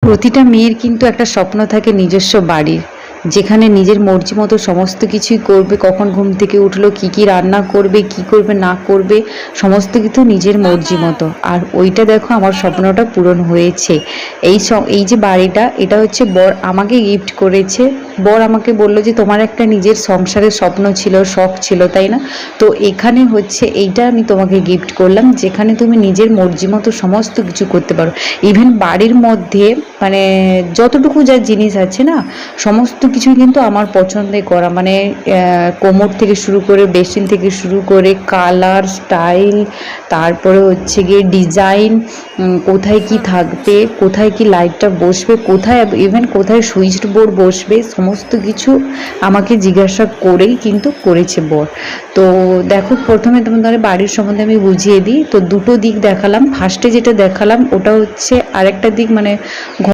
প্রতিটা মেয়ের কিন্তু একটা স্বপ্ন থাকে নিজস্ব বাড়ির, যেখানে নিজের মর্জি মতো সমস্ত কিছুই করবে, কখন ঘুম থেকে উঠলো, কি কি রান্না করবে, কি করবে না করবে, সমস্ত কিছু নিজের মর্জি মতো। আর ওইটা দেখো আমার স্বপ্নটা পূরণ হয়েছে। এই যে বাড়িটা, এটা হচ্ছে বর আমাকে গিফট করেছে। বর আমাকে বলল যে তোমার একটা নিজের সংসারের স্বপ্ন ছিল, শখ ছিল, তাই না? তো এখানে হচ্ছে এইটা আমি তোমাকে গিফট করলাম, যেখানে তুমি নিজের মর্জি মতো সমস্ত কিছু করতে পারো। ইভেন বাড়ির মধ্যে মানে যতটুকু যা জিনিস আছে না, সমস্ত কিছুই কিন্তু আমার পছন্দে করা, মানে কোমর থেকে শুরু করে, বেসিন থেকে শুরু করে, কালার, স্টাইল, তারপরে হচ্ছে গিয়ে ডিজাইন, কোথায় কি থাকবে, কোথায় কি লাইটটা বসবে, কোথায় ইভেন কোথায় সুইচ বোর্ড বসবে, সমস্ত কিছু আমাকে জিজ্ঞাসা করেই কিন্তু করেছে বর। তো দেখো, প্রথমে তোমাদের বাড়ির সম্বন্ধে আমি বুঝিয়ে দিই। তো দুটো দিক দেখালাম। ফার্স্টে যেটা দেখালাম ওটা হচ্ছে আরেকটা দিক, মানে